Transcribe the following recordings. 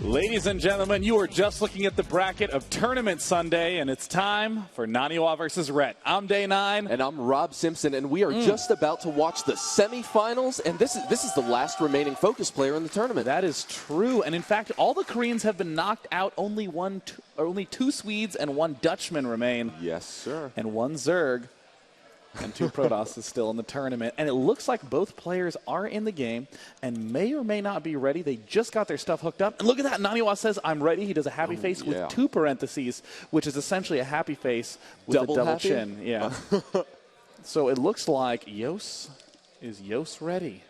Ladies and gentlemen, you are just looking at the bracket of Tournament Sunday, and it's time for NaNiwa versus Rhett. I'm Day 9. And I'm Rob Simpson, and we are just about to watch the semifinals, and this is the last remaining focus player in the tournament. That is true, and in fact, all the Koreans have been knocked out. Only two Swedes and one Dutchman remain. Yes, sir. And one Zerg. And two Protoss is still in the tournament. And it looks like both players are in the game and may or may not be ready. They just got their stuff hooked up. And look at that. NaNiwa says, I'm ready. He does a happy face with two parentheses, which is essentially a happy face with double a double happy? chin. Yeah. So it looks like Yos ready.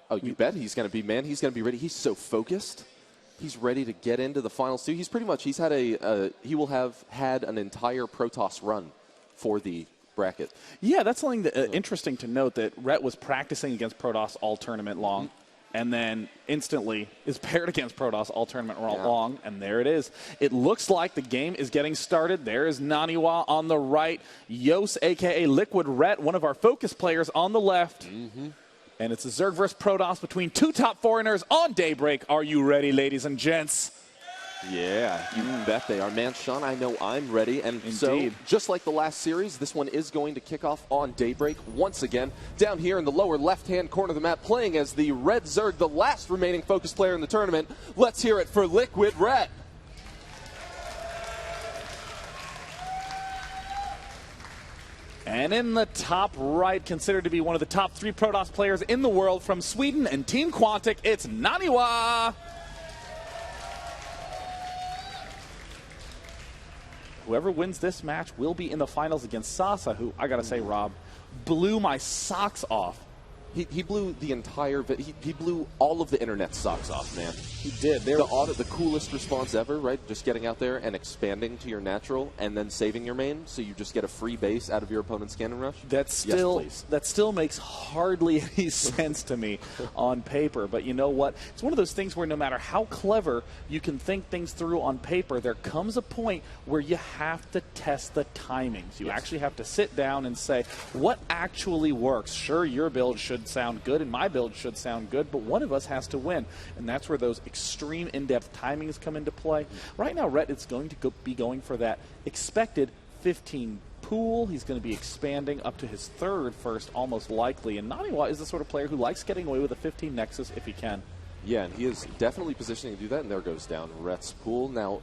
Oh, you bet he's going to be, man. He's going to be ready. He's so focused. He's ready to get into the finals, too. He's pretty much, he will have had an entire Protoss run for the bracket. Yeah, that's something that, interesting to note, that Rhett was practicing against Protoss all tournament long, and then instantly is paired against Protoss all tournament long, and there it is. It looks like the game is getting started. There is NaNiwa on the right, Yos, a.k.a. Liquid Rhett, one of our focus players on the left. And it's a Zerg versus Protoss between two top foreigners on Daybreak. Are you ready, ladies and gents? Yeah, you bet they are. Man, Sean, I know I'm ready. And Indeed. So, just like the last series, this one is going to kick off on Daybreak once again. Down here in the lower left-hand corner of the map, playing as the Red Zerg, the last remaining focus player in the tournament. Let's hear it for Liquid Rhett. And in the top right, considered to be one of the top 3 Protoss players in the world from Sweden and Team Quantic, it's NaNiwa. Whoever wins this match will be in the finals against Sasa, who, I gotta say, Rob, blew my socks off. He blew the entire, he blew all of the internet socks off, man. He did. The coolest response ever, right? Just getting out there and expanding to your natural and then saving your main, so you just get a free base out of your opponent's cannon rush. That still makes hardly any sense to me on paper. But you know what? It's one of those things where no matter how clever you can think things through on paper, there comes a point where you have to test the timings. You actually have to sit down and say, what actually works? Sure, your build should sound good and my build should sound good, but one of us has to win. And that's where those extreme in-depth timings come into play. Right now, Rhett is going to be going for that expected 15 pool. He's going to be expanding up to his third first, almost likely. And NaNiwa is the sort of player who likes getting away with a 15 Nexus if he can. Yeah, and he is definitely positioning to do that, and there goes down Rhett's pool. Now,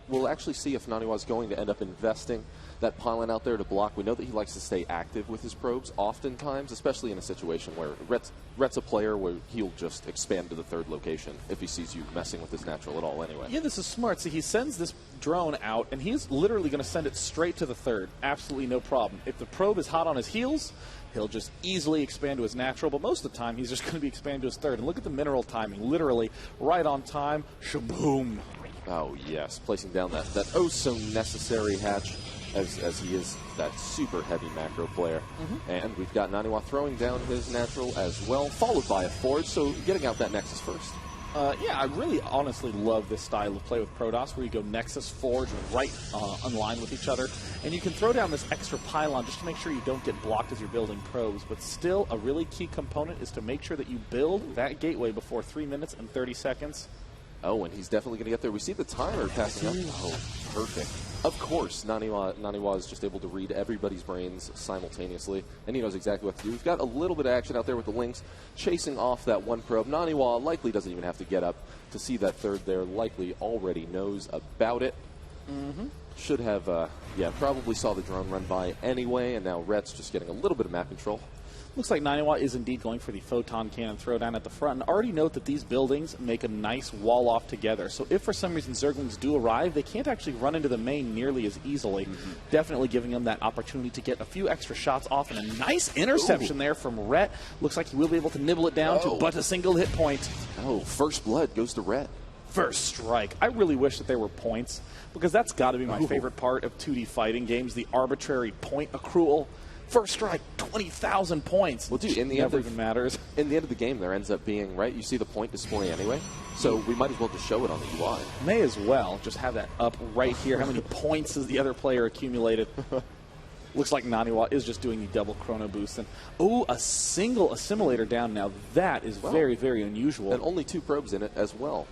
we'll actually see if NaNiwa is going to end up investing that pylon out there to block. We know that he likes to stay active with his probes oftentimes, especially in a situation where Rhett's a player where he'll just expand to the third location if he sees you messing with his natural at all anyway. Yeah, this is smart. See, he sends this drone out, and he's literally going to send it straight to the third. Absolutely no problem. If the probe is hot on his heels, he'll just easily expand to his natural, but most of the time he's just going to be expanding to his third. And look at the mineral timing, literally right on time. Shaboom. Oh, yes, placing down that oh-so-necessary hatch as he is that super heavy macro player. And we've got NaNiwa throwing down his natural as well, followed by a forge, so getting out that Nexus first. Yeah, I really honestly love this style of play with Protoss, where you go Nexus, Forge, right on line with each other. And you can throw down this extra pylon just to make sure you don't get blocked as you're building probes. But still, a really key component is to make sure that you build that gateway before 3 minutes and 30 seconds. Oh, and he's definitely going to get there. We see the timer passing up. Oh, perfect. Of course, NaNiwa is just able to read everybody's brains simultaneously, and he knows exactly what to do. We've got a little bit of action out there with the Lynx chasing off that one probe. NaNiwa likely doesn't even have to get up to see that third there. Likely already knows about it. Should have, probably saw the drone run by anyway, and now Rhett's just getting a little bit of map control. Looks like NaNiwa is indeed going for the photon cannon throwdown at the front. And already note that these buildings make a nice wall off together. So if for some reason Zerglings do arrive, they can't actually run into the main nearly as easily. Definitely giving them that opportunity to get a few extra shots off. And a nice interception there from Rhett. Looks like he will be able to nibble it down to but a single hit point. Oh, first blood goes to Rhett. First strike. I really wish that there were points, because that's got to be my favorite part of 2D fighting games, the arbitrary point accrual. First strike, 20,000 points. Well, dude, in the never even matters. In the end of the game, there ends up being, right, you see the point display anyway, so we might as well just show it on the UI. May as well just have that up right here. How many points has the other player accumulated? Looks like NaNiwa is just doing the double chrono boost. And, oh, a single assimilator down. Now that is very, very unusual. And only 2 probes in it as well.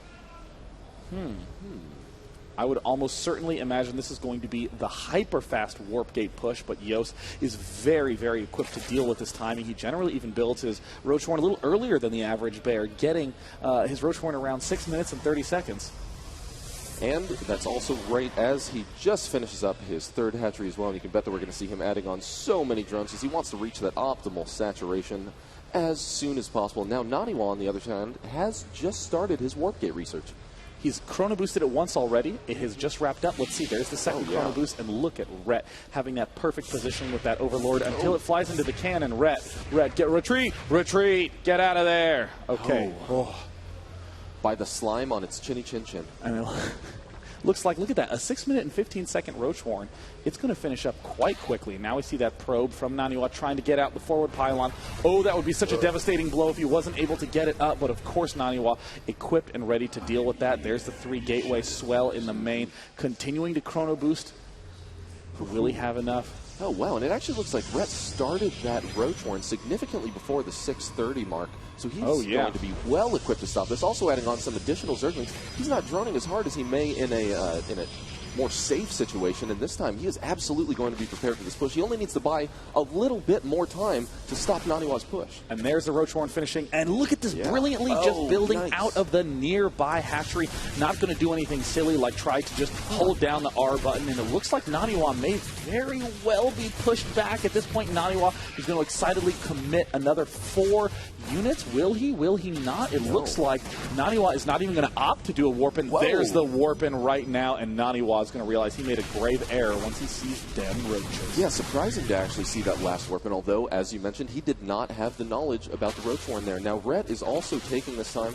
I would almost certainly imagine this is going to be the hyper-fast warp gate push, but Yos is very, very equipped to deal with this timing. He generally even builds his Roach Horn a little earlier than the average bear, getting his Roach Horn around 6 minutes and 30 seconds. And that's also right as he just finishes up his third hatchery as well. And you can bet that we're going to see him adding on so many drones because he wants to reach that optimal saturation as soon as possible. Now, NaNiwa, on the other hand, has just started his warp gate research. He's chrono boosted it once already. It has just wrapped up. Let's see. There's the second chrono boost, and look at Rhett having that perfect positioning with that Overlord until it flies into the cannon. Rhett, get retreat, get out of there. Okay. By the slime on its chinny chin chin. I mean, looks like, look at that, a 6 minute and 15-second Roach Horn. It's going to finish up quite quickly. Now we see that probe from NaNiwa trying to get out the forward pylon. Oh, that would be such a devastating blow if he wasn't able to get it up. But of course, NaNiwa equipped and ready to deal with that. There's the 3 gateway swell in the main, continuing to chrono boost. Will he have enough? Oh, wow, and it actually looks like Rhett started that Roach Horn significantly before the 6:30 mark, so he's going to be well equipped to stop this. Also adding on some additional Zerglings. He's not droning as hard as he may in a more safe situation, and this time he is absolutely going to be prepared for this push. He only needs to buy a little bit more time to stop NaNiwa's push. And there's the Roach Horn finishing, and look at this brilliantly just building out of the nearby hatchery. Not going to do anything silly like try to just hold down the R button, and it looks like NaNiwa may very well be pushed back. At this point, NaNiwa is going to excitedly commit another 4 units. Will he? Will he not? It looks like NaNiwa is not even going to opt to do a warp-in. There's the warp-in right now, and NaNiwa is going to realize he made a grave error once he sees them roaches. Yeah, surprising to actually see that last warp-in, although, as you mentioned, he did not have the knowledge about the Roach Horn there. Now, Rhett is also taking this time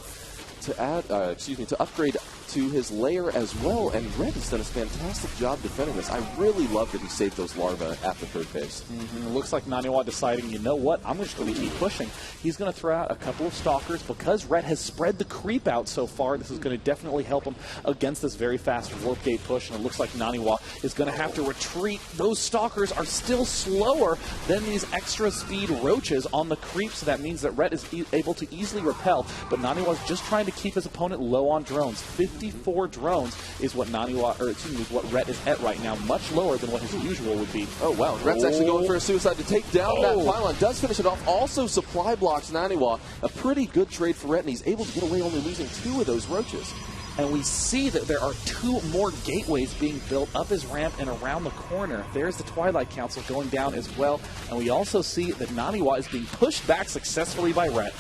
to add, to upgrade to his lair as well, and Rhett has done a fantastic job defending this. I really love that he saved those larvae at the third base. It looks like NaNiwa deciding, you know what, I'm just going to keep pushing. He's going to throw out a couple of stalkers because Rhett has spread the creep out so far. This is going to definitely help him against this very fast warp gate push, and it looks like NaNiwa is going to have to retreat. Those stalkers are still slower than these extra speed roaches on the creep, so that means that Rhett is able to easily repel, but NaNiwa is just trying to keep his opponent low on drones. 54 drones is what what Rhett is at right now, much lower than what his usual would be. Oh, wow. Rhett's actually going for a suicide to take down that pylon. Does finish it off. Also supply blocks NaNiwa. A pretty good trade for Rhett, and he's able to get away only losing 2 of those roaches. And we see that there are 2 more gateways being built up his ramp and around the corner. There's the Twilight Council going down as well. And we also see that NaNiwa is being pushed back successfully by Rhett.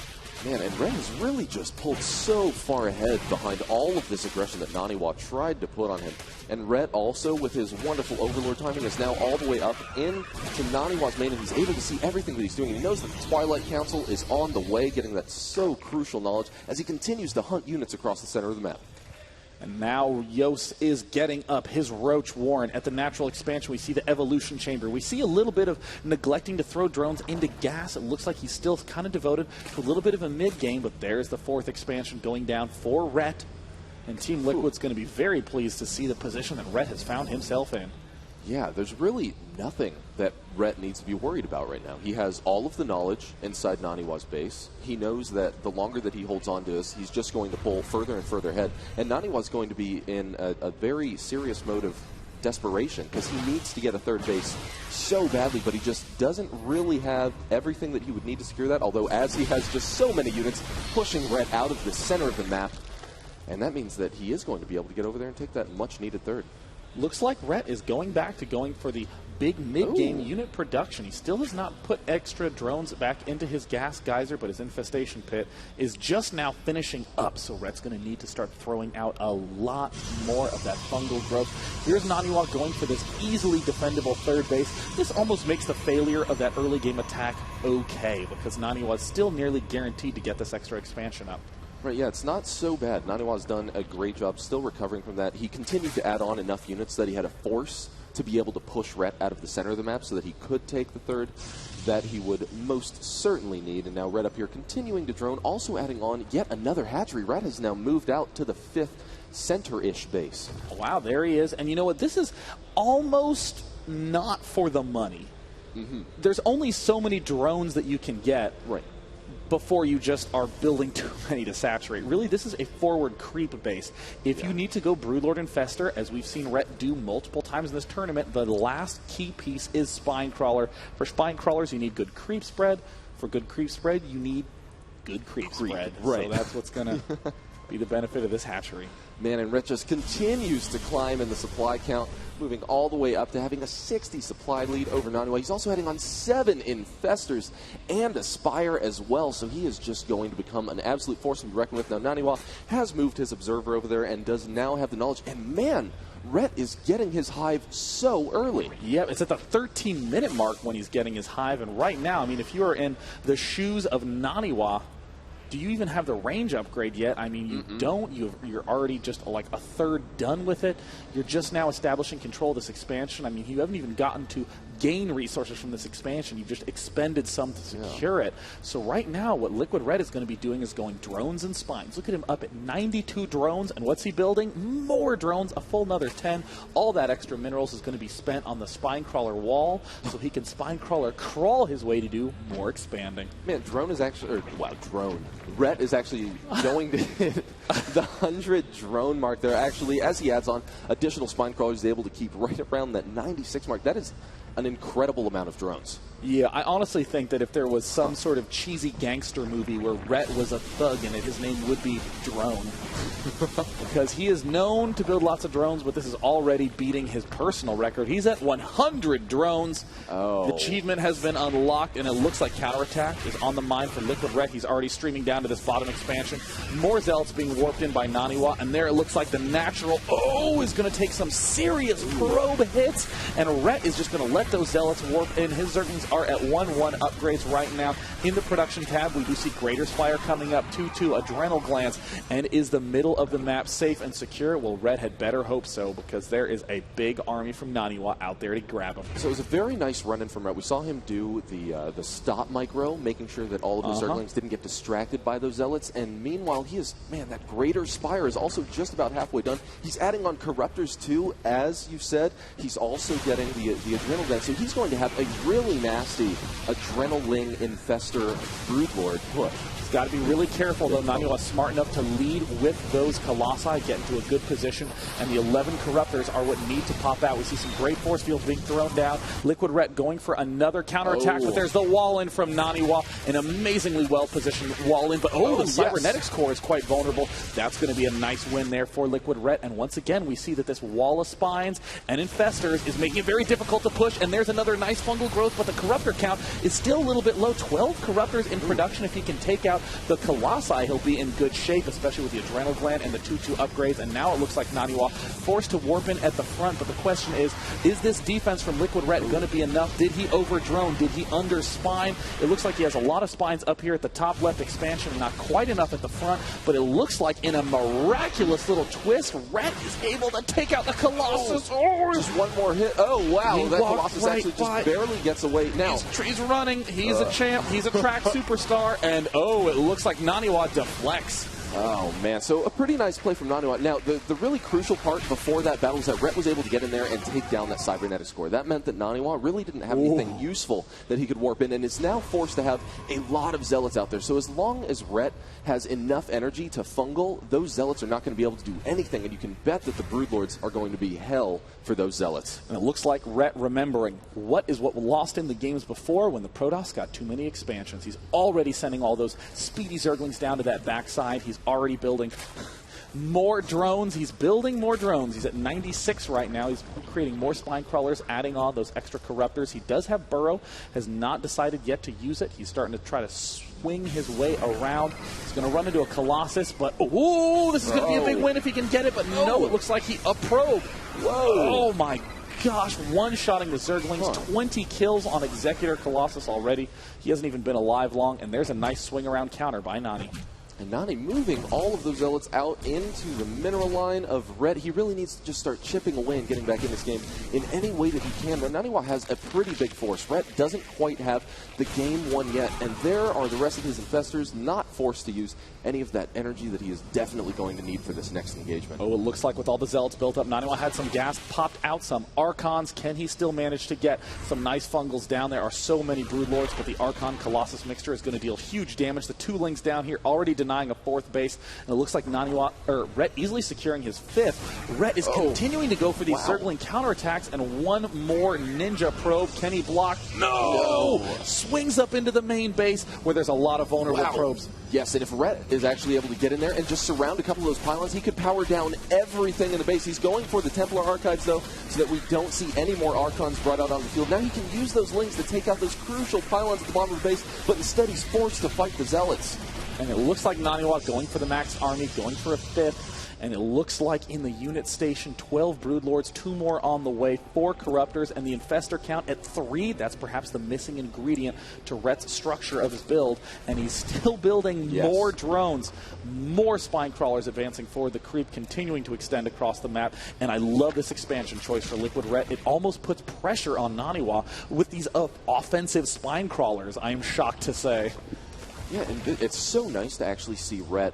Man, and Rhett has really just pulled so far ahead behind all of this aggression that NaNiwa tried to put on him. And Rhett also, with his wonderful Overlord timing, is now all the way up into NaNiwa's main, and he's able to see everything that he's doing. He knows that the Twilight Council is on the way, getting that so crucial knowledge as he continues to hunt units across the center of the map. And now Yos is getting up his Roach Warren. At the natural expansion, we see the evolution chamber. We see a little bit of neglecting to throw drones into gas. It looks like he's still kind of devoted to a little bit of a mid-game, but there's the 4th expansion going down for Rhett. And Team Liquid's going to be very pleased to see the position that Rhett has found himself in. Yeah, there's really nothing that Rhett needs to be worried about right now. He has all of the knowledge inside NaNiwa's base. He knows that the longer that he holds on to this, he's just going to pull further and further ahead. And NaNiwa's going to be in a very serious mode of desperation because he needs to get a third base so badly, but he just doesn't really have everything that he would need to secure that, although as he has just so many units pushing Rhett out of the center of the map. And that means that he is going to be able to get over there and take that much-needed third. Looks like Rhett is going back to going for the big mid-game unit production. He still has not put extra drones back into his gas geyser, but his infestation pit is just now finishing up, so Rhett's going to need to start throwing out a lot more of that fungal growth. Here's NaNiwa going for this easily defendable third base. This almost makes the failure of that early game attack okay, because NaNiwa is still nearly guaranteed to get this extra expansion up. Right, yeah, it's not so bad. NaNiwa's done a great job still recovering from that. He continued to add on enough units that he had a force to be able to push Rhett out of the center of the map so that he could take the third that he would most certainly need. And now Rhett up here continuing to drone, also adding on yet another hatchery. Rhett has now moved out to the 5th center-ish base. Wow, there he is. And you know what? This is almost not for the money. There's only so many drones that you can get. Right. before you just are building too many to saturate. Really, this is a forward creep base. If you need to go Broodlord Infester, as we've seen Rhett do multiple times in this tournament, the last key piece is Spinecrawler. For Spinecrawlers, you need good creep spread. For good creep spread, you need good creep spread. Right. So that's what's going to be the benefit of this hatchery. Man, and Rhett just continues to climb in the supply count, moving all the way up to having a 60 supply lead over NaNiwa. He's also heading on 7 Infestors and a Spire as well, so he is just going to become an absolute force to be reckoned with. Now, NaNiwa has moved his Observer over there and does now have the knowledge. And man, Rhett is getting his hive so early. Yeah, it's at the 13-minute mark when he's getting his hive. And right now, I mean, if you are in the shoes of NaNiwa, do you even have the range upgrade yet? I mean, you don't. You're already just like a third done with it. You're just now establishing control of this expansion. I mean, you haven't even gotten to gain resources from this expansion. You've just expended some to secure it. So right now, what Liquid Red is going to be doing is going drones and spines. Look at him up at 92 drones, and what's he building? More drones, a full another 10. All that extra minerals is going to be spent on the Spinecrawler wall, so he can Spinecrawler crawl his way to do more expanding. Man, drone is actually, drone. Rhett is actually going to hit the 100 drone mark there. Actually, as he adds on additional Spinecrawlers, he's able to keep right around that 96 mark. That is an incredible amount of drones. Yeah, I honestly think that if there was some sort of cheesy gangster movie where Rhett was a thug in it, his name would be Drone. Because he is known to build lots of drones, but this is already beating his personal record. He's at 100 drones. The achievement has been unlocked, and it looks like Counterattack is on the mind for Liquid Red. He's already streaming down to this bottom expansion. More Zealots being warped in by NaNiwa, and there it looks like the natural is going to take some serious probe hits, and Rhett is just going to let those Zealots warp in. His Zerglings are at 1-1 upgrades right now. In the production tab, we do see Greater Spire coming up, 2-2 Adrenal Glands, and is the middle of the map safe and secure? Well, Red had better hope so, because there is a big army from NaNiwa out there to grab him. So it was a very nice run-in from Red. We saw him do the stop micro, making sure that all of his Zerglings didn't get distracted by those Zealots, and meanwhile, he is, man, that Greater Spire is also just about halfway done. He's adding on Corruptors too, as you said. He's also getting the Adrenal Gland, so he's going to have a really nasty Adrenaline Infestor Broodlord push. He's got to be really careful, though. NaNiwa is smart enough to lead with those Colossi, get into a good position, and the 11 Corruptors are what need to pop out. We see some great force fields being thrown down. Liquid Red going for another counterattack, but there's the wall-in from NaNiwa, an amazingly well-positioned wall-in, but the Cybernetics core is quite vulnerable. That's going to be a nice win there for Liquid Red, and once again, we see that this wall of spines and infestors is making it very difficult to push, and there's another nice fungal growth, but the Corruptor count is still a little bit low. 12 Corruptors in production. If he can take out the Colossi, he'll be in good shape, especially with the Adrenal Gland and the 2-2 upgrades. And now it looks like NaNiwa forced to warp in at the front. But the question is this defense from Liquid Red going to be enough? Did he over-drone? Did he under-spine? It looks like he has a lot of spines up here at the top left expansion, not quite enough at the front. But it looks like in a miraculous little twist, Red is able to take out the Colossus. Just one more hit. Oh, wow. That Colossus actually just barely gets away. Now, he's running. He's a champ. He's a track superstar. And, it looks like NaNiwa deflects. Oh, man. So a pretty nice play from NaNiwa. Now, the really crucial part before that battle was that Rhett was able to get in there and take down that Cybernetics core. That meant that NaNiwa really didn't have anything useful that he could warp in, and is now forced to have a lot of Zealots out there. So as long as Rhett has enough energy to fungal, those Zealots are not going to be able to do anything, and you can bet that the Broodlords are going to be hell for those Zealots. And it looks like Rhett remembering what lost in the games before when the Protoss got too many expansions. He's already sending all those speedy Zerglings down to that backside. He's already building more drones. He's building more drones. He's at 96 right now. He's creating more spine crawlers, adding on those extra Corruptors. He does have Burrow, has not decided yet to use it. He's starting to try to swing his way around. He's going to run into a Colossus, but this is going to be a big win if he can get it, but no, it looks like a probe. Oh my gosh, one-shotting the Zerglings, 20 kills on Executor Colossus already. He hasn't even been alive long, and there's a nice swing-around counter by Nani. And Nani moving all of those Zealots out into the mineral line of Red. He really needs to just start chipping away and getting back in this game in any way that he can. But NaNiwa has a pretty big force. Red doesn't quite have the game won yet, and there are the rest of his infestors not forced to use any of that energy that he is definitely going to need for this next engagement. Oh, it looks like with all the Zealots built up, NaNiwa had some gas, popped out some Archons. Can he still manage to get some nice fungals down? There are so many Broodlords, but the Archon Colossus mixture is going to deal huge damage. The 2 Lings down here already denying a 4th base, and it looks like Rhett easily securing his 5th. Rhett is continuing to go for these circling counterattacks, and one more Ninja probe. Can he block? No! Swings up into the main base where there's a lot of vulnerable probes. Yes, and if Rhett is actually able to get in there and just surround a couple of those pylons, he could power down everything in the base. He's going for the Templar Archives, though, so that we don't see any more Archons brought out on the field. Now he can use those Lings to take out those crucial pylons at the bottom of the base, but instead he's forced to fight the Zealots. And it looks like NaNiwa going for the max army, going for a 5th. And it looks like in the unit station, 12 Broodlords, 2 more on the way, 4 Corruptors, and the Infestor count at 3. That's perhaps the missing ingredient to Rhett's structure of his build. And he's still building more drones, more Spine Crawlers advancing forward, the creep continuing to extend across the map. And I love this expansion choice for Liquid Rhett. It almost puts pressure on NaNiwa with these offensive Spine Crawlers, I am shocked to say. Yeah, and it's so nice to actually see Rhett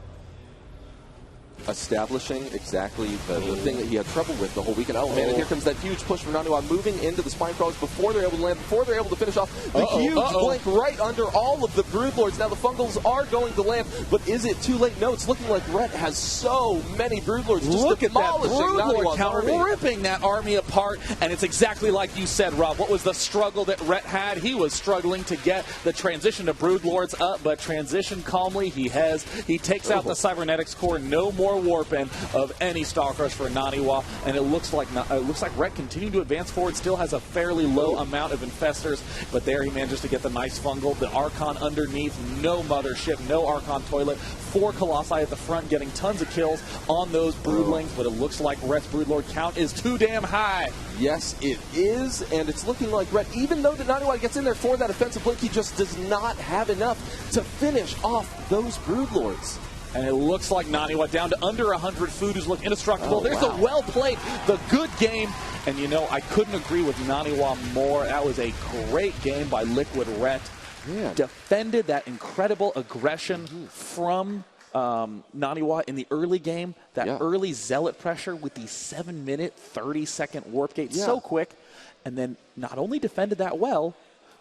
establishing exactly the thing that he had trouble with the whole weekend. Oh, man, and here comes that huge push from NaNiwa, moving into the Spine Crawlers before they're able to land, before they're able to finish off the huge blink right under all of the Broodlords. Now the Fungals are going to land, but is it too late? No, it's looking like Rhett has so many Broodlords just Look at that Broodlord count, ripping that army apart, and it's exactly like you said, Rob. What was the struggle that Rhett had? He was struggling to get the transition to Broodlords up, but transition calmly. He takes out the Cybernetics core. No more warp-in of any Stalkers for NaNiwa, and it looks like Rhett continuing to advance forward, still has a fairly low amount of infestors, but there he manages to get the nice fungal. The Archon underneath, no mothership, no Archon toilet, 4 Colossi at the front getting tons of kills on those Broodlings, but it looks like Rhett's Broodlord count is too damn high. Yes, it is, and it's looking like Rhett, even though the NaNiwa gets in there for that offensive blink, he just does not have enough to finish off those Broodlords. And it looks like NaNiwa down to under 100 food, who's looked indestructible. There's the well played, the good game. And, you know, I couldn't agree with NaNiwa more. That was a great game by Liquid Rhett. Yeah. Defended that incredible aggression from NaNiwa in the early game. That early Zealot pressure with the 7-minute, 30-second warp gate. So quick. And then not only defended that well,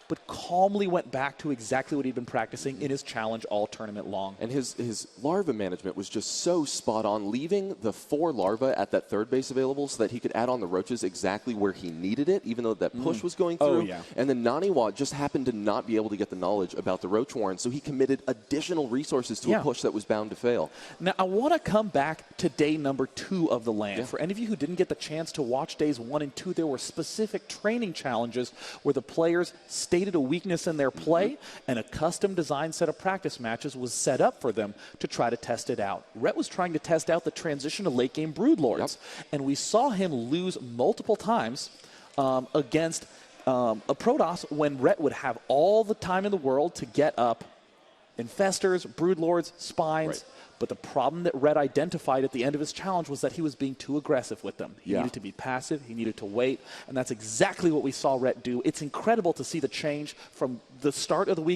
but calmly went back to exactly what he'd been practicing in his challenge all tournament long. And his larva management was just so spot on, leaving the 4 larvae at that 3rd base available so that he could add on the roaches exactly where he needed it, even though that push was going through. And then NaNiwa just happened to not be able to get the knowledge about the roach warren, so he committed additional resources to a push that was bound to fail. Now, I want to come back to day number 2 of the LAN. For any of you who didn't get the chance to watch days 1 and 2, there were specific training challenges where the players stated a weakness in their play, and a custom designed set of practice matches was set up for them to try to test it out. Rhett was trying to test out the transition to late game Broodlords, and we saw him lose multiple times against a Protoss when Rhett would have all the time in the world to get up Infestors, Broodlords, Spines. But the problem that Rhett identified at the end of his challenge was that he was being too aggressive with them. He needed to be passive. He needed to wait. And that's exactly what we saw Rhett do. It's incredible to see the change from the start of the weekend